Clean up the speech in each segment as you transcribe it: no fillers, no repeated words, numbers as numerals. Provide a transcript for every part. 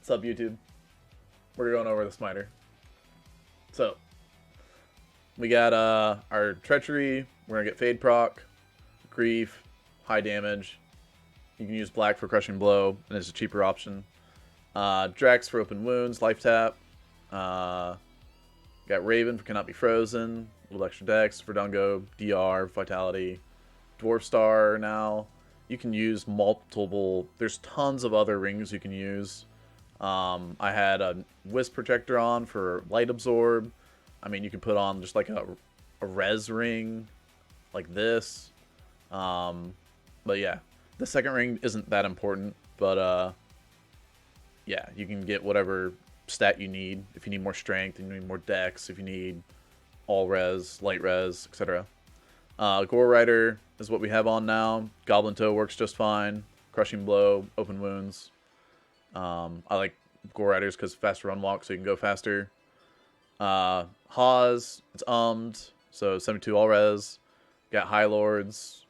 What's up, YouTube? We're going over the Smiter. So, we got our Treachery. We're going to get Fade proc, Grief, high damage. You can use Black for Crushing Blow, and it's a cheaper option. Drax for Open Wounds, Life Tap. Got Raven for Cannot Be Frozen, a little extra dex. Verdungo, DR, Vitality. Dwarf Star now. You can use multiple, there's tons of other rings you can use. I had a Wisp Protector on for Light Absorb. I mean, you can put on just like a res ring like this. But yeah, the second ring isn't that important, but yeah, you can get whatever stat you need. If you need more strength, you need more dex, if you need all res, light res, etc. Gore Rider is what we have on now. Goblin Toe works just fine. Crushing Blow, Open Wounds. I like Gore Riders because fast run walk, so you can go faster. Hawes, it's so 72 all res. Got High Lords.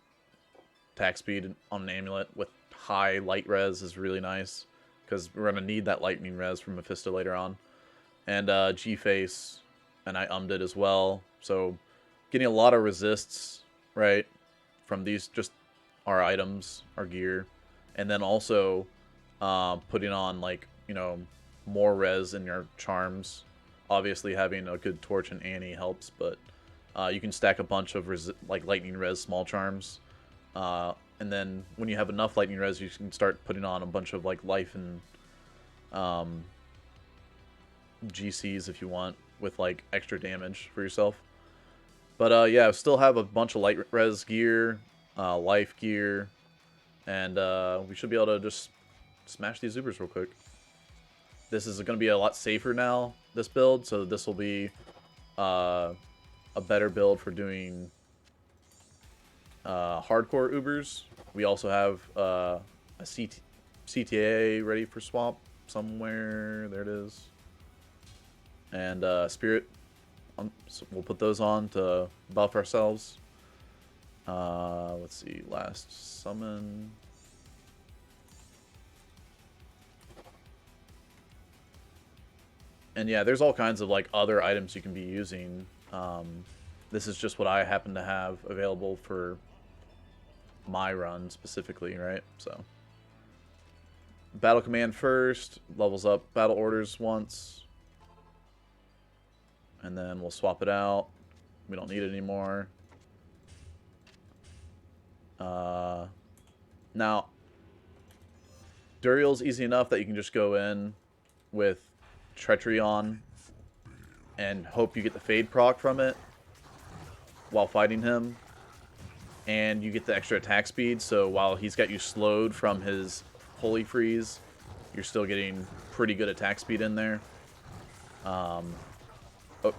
Attack speed on an amulet with high light res is really nice because we're gonna need that lightning res from Mephisto later on. And G-Face, and I it as well. So getting a lot of resists, right, from these just our items, our gear, and then also putting on, like, you know, more res in your charms. Obviously having a good Torch and Annie helps, but you can stack a bunch of like lightning res small charms, and then when you have enough lightning res, you can start putting on a bunch of like life and GCs if you want, with like extra damage for yourself. But yeah, still have a bunch of light res gear, life gear, and we should be able to just smash these Ubers real quick. This is going to be a lot safer now, this build, so this will be a better build for doing hardcore Ubers. We also have a CTA ready for swap somewhere. There it is. And Spirit. So we'll put those on to buff ourselves. Let's see, last summon. And yeah, there's all kinds of like other items you can be using. This is just what I happen to have available for my run specifically, right? So battle command first, levels up battle orders once. And then we'll swap it out. We don't need it anymore. Now, Duriel's easy enough that you can just go in with Treachery on and hope you get the Fade proc from it while fighting him. And you get the extra attack speed, so while he's got you slowed from his Holy Freeze, you're still getting pretty good attack speed in there. Oh,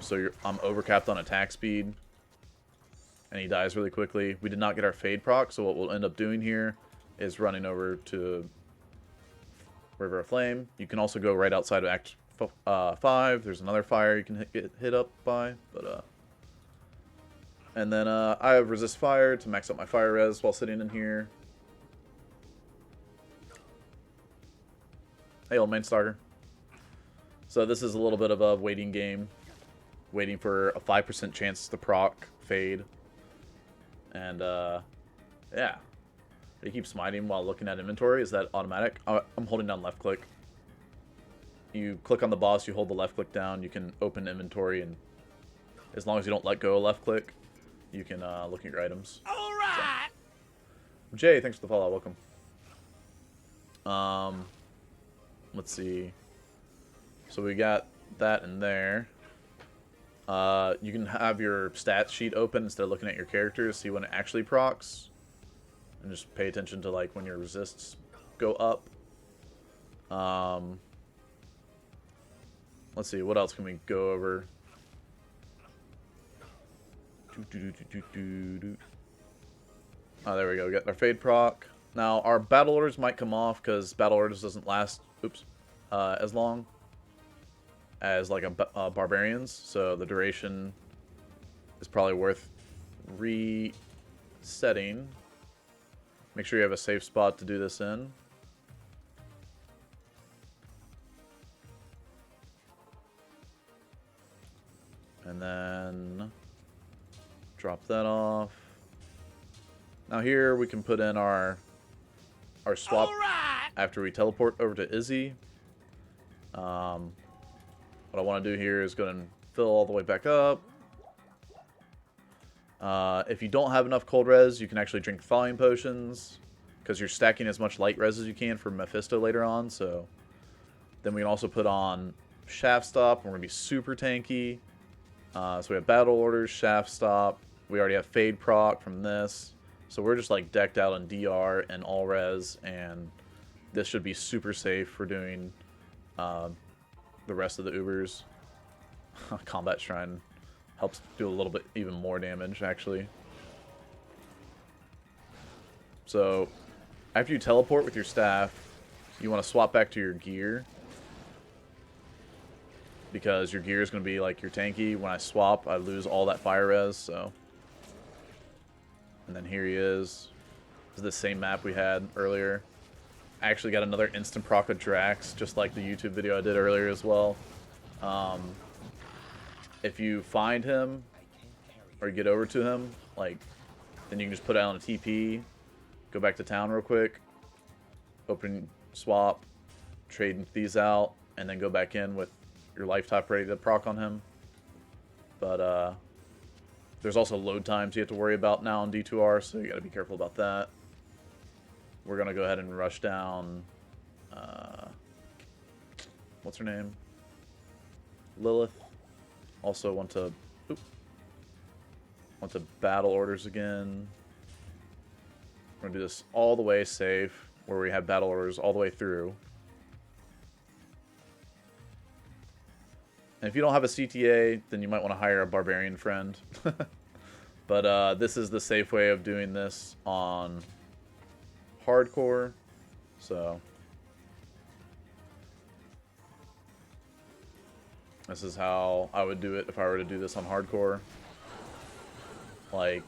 so I'm overcapped on attack speed. And he dies really quickly. We did not get our Fade proc, so what we'll end up doing here is running over to River of Flame. You can also go right outside of Act 5. There's another fire you can get hit up by. But and then I have Resist Fire to max out my fire res while sitting in here. Hey, old main starter. So this is a little bit of a waiting game. Waiting for a 5% chance to proc Fade. And yeah. You keep smiting while looking at inventory. Is that automatic? I'm holding down left click. You click on the boss, you hold the left click down, you can open inventory, and as long as you don't let go of left click, you can look at your items. Alright! So. Jay, thanks for the follow. Welcome. Let's see. So we got that in there. You can have your stats sheet open instead of looking at your characters, see when it actually procs. And just pay attention to like when your resists go up. Let's see, what else can we go over? Oh, there we go. We got our Fade proc. Now, our battle orders might come off because battle orders doesn't last as long as like a barbarians, so the duration is probably worth resetting. Make sure you have a safe spot to do this in. And then drop that off. Now here we can put in our swap after we teleport over to Izzy. What I want to do here is go and fill all the way back up. If you don't have enough cold res, you can actually drink thawing potions, because you're stacking as much light res as you can for Mephisto later on. So then we can also put on Shaft Stop, and we're going to be super tanky. So we have Battle Orders, Shaft Stop. We already have Fade proc from this. So we're just like decked out on DR and all res, and this should be super safe for doing the rest of the Ubers. Combat Shrine helps do a little bit even more damage, actually. So after you teleport with your staff, you want to swap back to your gear, because your gear is going to be like your tanky. When I swap, I lose all that fire res, so. And then here he is. This is the same map we had earlier. I actually got another instant proc of Drax, just like the YouTube video I did earlier as well. If you find him, or get over to him, like, then you can just put out a TP, go back to town real quick, open swap, trade these out, and then go back in with your life top ready to proc on him. But there's also load times you have to worry about now on D2R, so you gotta be careful about that. We're gonna go ahead and rush down, what's her name? Lillith. Also want to battle orders again. We're gonna do this all the way safe, where we have battle orders all the way through. And if you don't have a CTA, then you might want to hire a barbarian friend. But this is the safe way of doing this on hardcore. So this is how I would do it if I were to do this on hardcore. Like,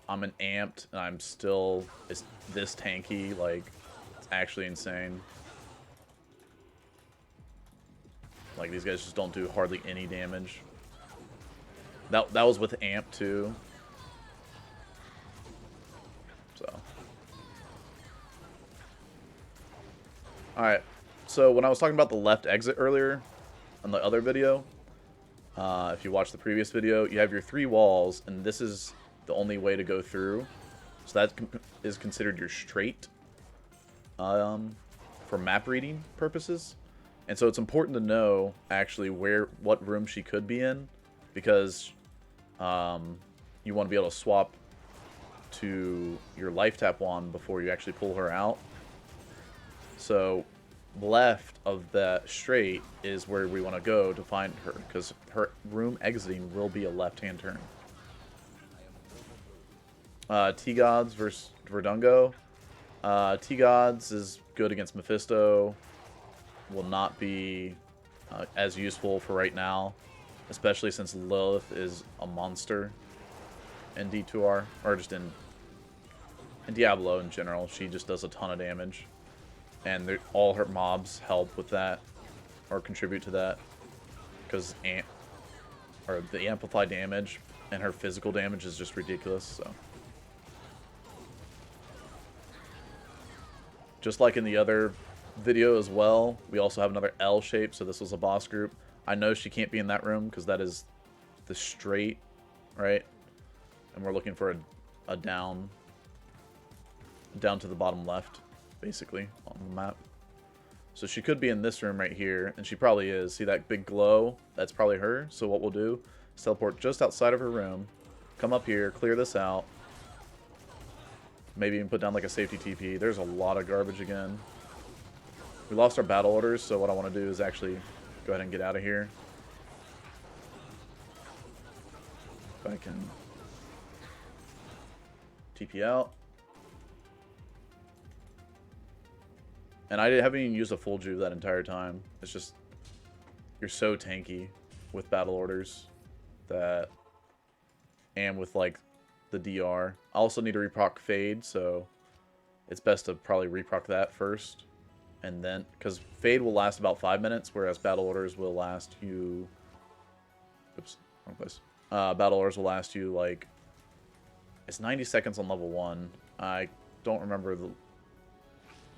I'm an amped and I'm still this tanky. Like, it's actually insane. Like, these guys just don't do hardly any damage. That was with amp too. So. Alright. So when I was talking about the left exit earlier on the other video, if you watched the previous video, you have your 3 walls, and this is the only way to go through. So that is considered your straight for map reading purposes. And so it's important to know actually what room she could be in, because you want to be able to swap to your life tap wand before you actually pull her out. So left of that straight is where we want to go to find her, because her room exiting will be a left-hand turn. T-Gods versus Verdungo. T-Gods is good against Mephisto. Will not be as useful for right now, especially since Lilith is a monster in D2R, or just in Diablo in general. She just does a ton of damage, and all her mobs help with that, or contribute to that, because the amplified damage and her physical damage is just ridiculous. So, just like in the other video as well, we also have another L shape, so this was a boss group. I know she can't be in that room because that is the straight, right? And we're looking for a down to the bottom left, basically, on the map. So she could be in this room right here, and she probably is. See that big glow? That's probably her. So what we'll do is teleport just outside of her room, come up here, clear this out, maybe even put down like a safety TP. There's a lot of garbage again. We lost our battle orders, so what I want to do is actually go ahead and get out of here. If I can TP out. And I haven't even used a full juve that entire time. It's just, you're so tanky with battle orders that, and with like the DR. I also need to reproc Fade, so it's best to probably reproc that first, and then because Fade will last about 5 minutes, whereas Battle Orders will last you. Oops, wrong place. Battle Orders will last you like it's 90 seconds on level 1. I don't remember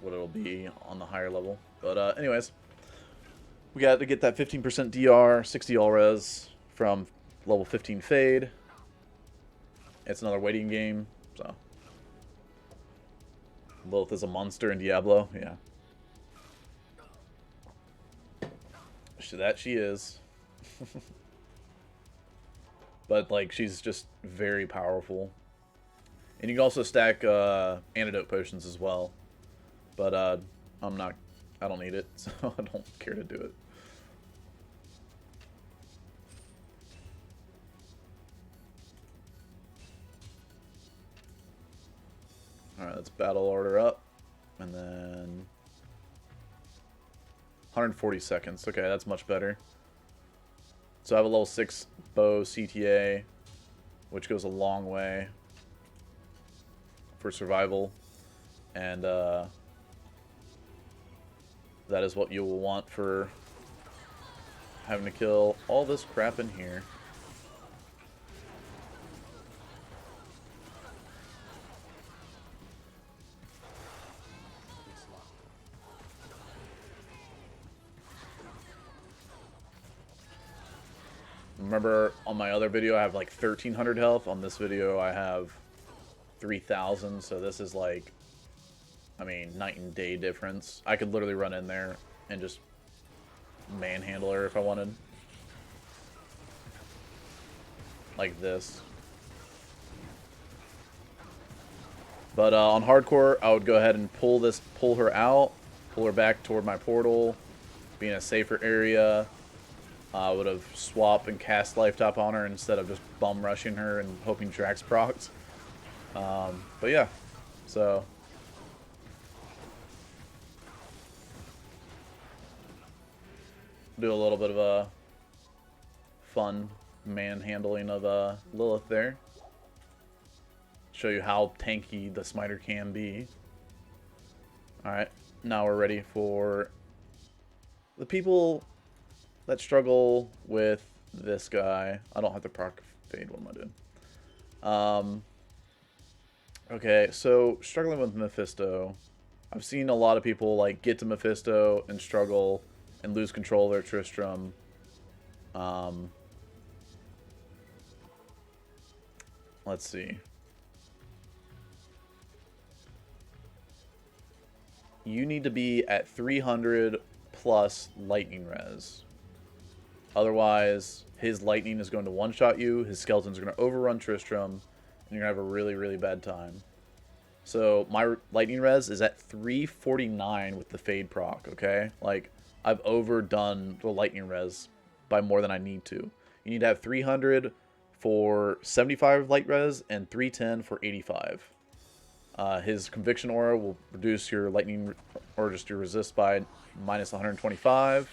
what it'll be on the higher level, but anyways, we got to get that 15% DR, 60 all res from level 15 Fade. It's another waiting game, so. Lillith is a monster in Diablo, yeah. That she is. But, like, she's just very powerful. And you can also stack antidote potions as well. But I don't need it, so I don't care to do it. Alright, let's battle order up. And then 140 seconds. Okay, that's much better. So I have a level 6 bow CTA, which goes a long way for survival. And that is what you will want for having to kill all this crap in here. Remember, on my other video, I have like 1,300 health. On this video, I have 3,000. So this is like, I mean, night and day difference. I could literally run in there and just manhandle her if I wanted. Like this. But on hardcore, I would go ahead and pull her out, pull her back toward my portal, be in a safer area. I would have swapped and cast Lifetop on her instead of just bum rushing her and hoping Drax procs. But yeah, so do a little bit of a fun manhandling of Lillith there. Show you how tanky the Smiter can be. Alright, now we're ready for the people that struggle with this guy. I don't have the proc Fade. What am I doing? Okay, so struggling with Mephisto. I've seen a lot of people like get to Mephisto and struggle and lose control of their Tristram. Let's see. You need to be at 300 plus lightning res. Otherwise, his lightning is going to one-shot you, his skeletons are going to overrun Tristram, and you're going to have a really, really bad time. So, my lightning res is at 349 with the Fade proc, okay? Like, I've overdone the lightning res by more than I need to. You need to have 300 for 75 light res and 310 for 85. His Conviction Aura will reduce your lightning, or just your resist by minus 125.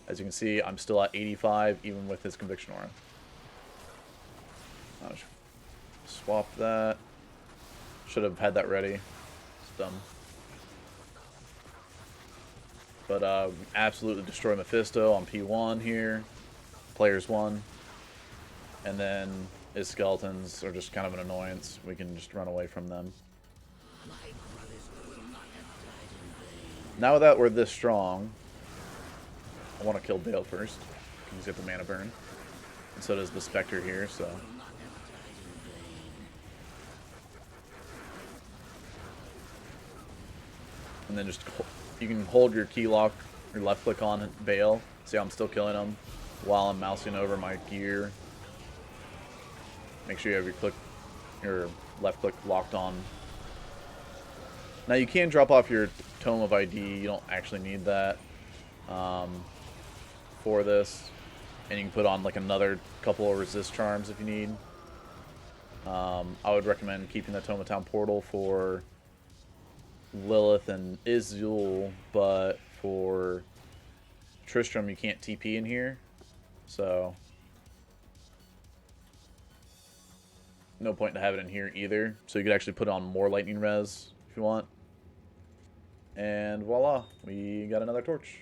As you can see, I'm still at 85, even with his Conviction Aura. I'll swap that. Should have had that ready. It's dumb. But absolutely destroy Mephisto on P1 here. Players 1. And then his skeletons are just kind of an annoyance. We can just run away from them. Now that we're this strong, I want to kill Dale first. He's got the mana burn. And so does the Spectre here, so. And then just, you can hold your key lock, your left click on Bale. See how I'm still killing him while I'm mousing over my gear. Make sure you have your left click locked on. Now you can drop off your Tome of ID. You don't actually need that for this. And you can put on like another couple of resist charms if you need. I would recommend keeping the Tome of Town portal for Lillith and Izual, but for Tristram you can't TP in here. So no point to have it in here either. So you could actually put on more lightning res if you want. And voila, we got another torch.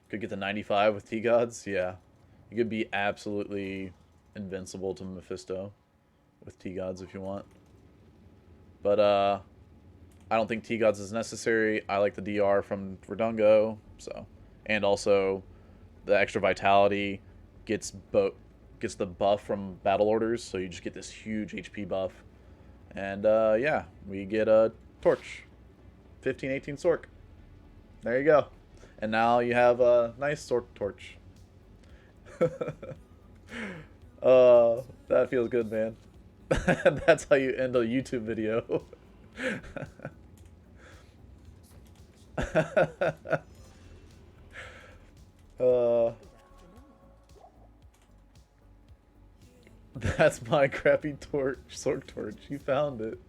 Could get the 95 with T-Gods, yeah. You could be absolutely invincible to Mephisto with T-Gods if you want. But, I don't think T-Gods is necessary. I like the DR from Verdungo, so. And also, the extra Vitality gets the buff from Battle Orders, so you just get this huge HP buff. And, yeah, we get a Torch. 15-18 Sork. There you go. And now you have a nice Sork Torch. That feels good, man. That's how you end a YouTube video. That's my crappy torch, Sork torch. You found it.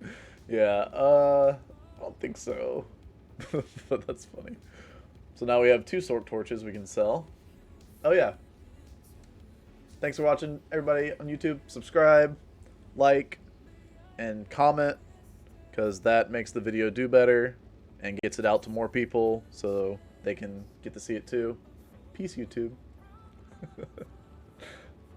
Yeah, I don't think so. But that's funny. So now we have 2 Sork torches we can sell. Oh yeah. Thanks for watching, everybody on YouTube. Subscribe, like, and comment, because that makes the video do better and gets it out to more people so they can get to see it too. Peace, YouTube.